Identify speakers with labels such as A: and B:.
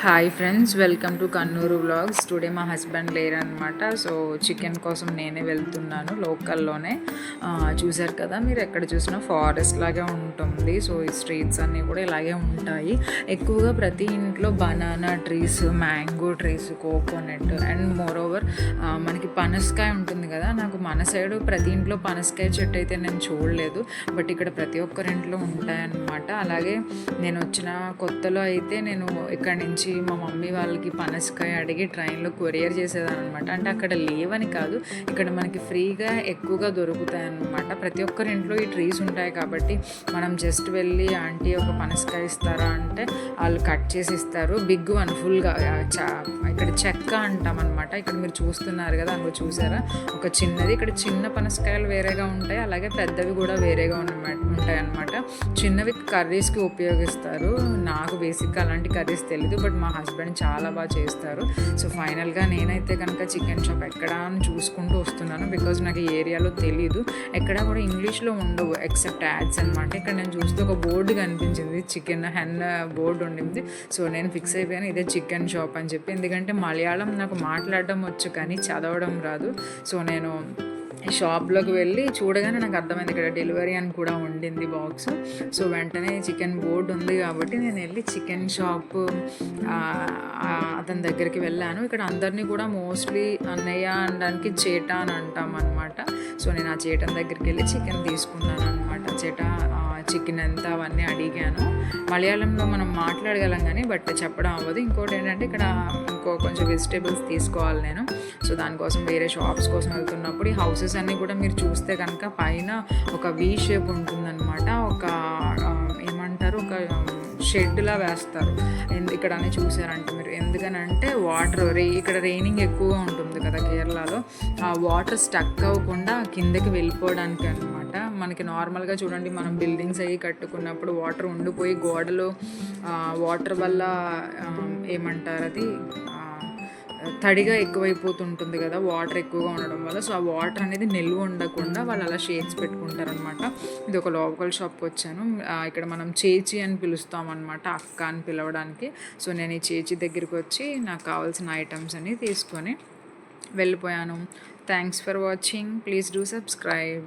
A: Hi friends, welcome to Kannur vlogs. Today మా husband లేరనమాట. So chicken కోసం నేనే వెళ్తున్నాను లోకల్లోనే. చూసారు కదా, మీరు ఎక్కడ చూసినా ఫారెస్ట్ లాగే ఉంటుంది. సో ఈ స్ట్రీట్స్ అన్నీ కూడా ఇలాగే ఉంటాయి. ఎక్కువగా ప్రతి ఇంట్లో banana trees, mango trees, coconut and more over మనకి పనసకాయ ఉంటుంది కదా. నాకు మన సైడ్ ప్రతి ఇంట్లో పనసకాయ చెట్టు అయితే నేను చూడలేదు, బట్ ఇక్కడ ప్రతి ఒక్కరింట్లో ఉంటాయన్నమాట. అలాగే నేను వచ్చిన కొత్తలో అయితే నేను ఇక్కడి నుంచి మా మమ్మీ వాళ్ళకి పనసకాయ అడిగి ట్రైన్లో కొరియర్ చేసేదాన్ని అనమాట. అంటే అక్కడ లేవని కాదు, ఇక్కడ మనకి ఫ్రీగా ఎక్కువగా దొరుకుతాయి అన్నమాట. ప్రతి ఒక్కరి ఇంట్లో ఈ ట్రీస్ ఉంటాయి కాబట్టి మనం జస్ట్ వెళ్ళి ఆంటీ ఒక పనసకాయ ఇస్తారా అంటే వాళ్ళు కట్ చేసి ఇస్తారు. బిగ్ వన్ ఫుల్గా, ఇక్కడ చెక్క అంటాం అనమాట. ఇక్కడ మీరు చూస్తున్నారు కదా, అందులో చూసారా ఒక చిన్నది. ఇక్కడ చిన్న పనసకాయలు వేరేగా ఉంటాయి, అలాగే పెద్దవి కూడా వేరేగా ఉంటాయి అన్నమాట. చిన్నవి కర్రీస్కి ఉపయోగిస్తారు. నాకు బేసిక్గా అలాంటి కర్రీస్ తెలీదు, బట్ మా హస్బెండ్ చాలా బాగా చేస్తారు. సో ఫైనల్గా నేనైతే కనుక చికెన్ షాప్ ఎక్కడ అని చూసుకుంటూ వస్తున్నాను, బికాజ్ నాకు ఈ ఏరియాలో తెలీదు. ఎక్కడ కూడా ఇంగ్లీష్లో ఉండవు ఎక్సెప్ట్ యాడ్స్ అనమాట. ఇక్కడ నేను చూస్తే ఒక బోర్డు కనిపించింది, చికెన్ హెన్ బోర్డు ఉండింది. సో నేను ఫిక్స్ అయిపోయాను ఇదే చికెన్ షాప్ అని చెప్పి. ఎందుకంటే మలయాళం నాకు మాట్లాడడం వచ్చు కానీ చదవడం రాదు. సో నేను షాప్లోకి వెళ్ళి చూడగానే నాకు అర్థమైంది ఇక్కడ డెలివరీ అని కూడా ఉండింది బాక్స్. సో వెంటనే చికెన్ బోర్డు ఉంది కాబట్టి నేను వెళ్ళి చికెన్ షాప్ అతని దగ్గరికి వెళ్ళాను. ఇక్కడ అందరినీ కూడా మోస్ట్లీ అన్నయ్య అనడానికి చేటా అని అంటాం అనమాట. సో నేను ఆ చేటన్ దగ్గరికి వెళ్ళి చికెన్ తీసుకున్నాను అనమాట. చేటా చికెన్ ఎంత అవన్నీ అడిగాను. మలయాళంలో మనం మాట్లాడగలం కానీ బట్ చెప్పడం అవ్వదు. ఇంకోటి ఏంటంటే ఇక్కడ కొంచెం వెజిటేబుల్స్ తీసుకోవాలి నేను. సో దానికోసం వేరే షాప్స్ కోసం వెళ్తున్నప్పుడు ఈ హౌసెస్ అన్నీ కూడా మీరు చూస్తే కనుక పైన ఒక వీ షేప్ ఉంటుందన్నమాట. ఒక ఏమంటారు, ఒక షెడ్లా వేస్తారు. ఇక్కడ అని చూసారంటే మీరు. ఎందుకనంటే వాటర్ ఇక్కడ రైనింగ్ ఎక్కువగా ఉంటుంది కదా కేరళలో, ఆ వాటర్ స్టక్ అవ్వకుండా కిందకి వెళ్ళిపోవడానికి అనమాట. మనకి నార్మల్గా చూడండి, మనం బిల్డింగ్స్ అవి కట్టుకున్నప్పుడు వాటర్ ఉండిపోయి గోడలో వాటర్ వల్ల ఏమంటారు అది తడిగా ఎక్కువైపోతుంటుంది కదా, వాటర్ ఎక్కువగా ఉండడం వల్ల. సో ఆ వాటర్ అనేది నిల్వ ఉండకుండా వాళ్ళు అలా షేడ్స్ పెట్టుకుంటారనమాట. ఇది ఒక లోకల్ షాప్కి వచ్చాను. ఇక్కడ మనం చేచి అని పిలుస్తాం అనమాట, అక్క అని పిలవడానికి. సో నేను ఈ చేచి దగ్గరికి వచ్చి నాకు కావాల్సిన ఐటమ్స్ అన్ని తీసుకొని వెళ్ళిపోయాను. Thanks for watching. Please do subscribe.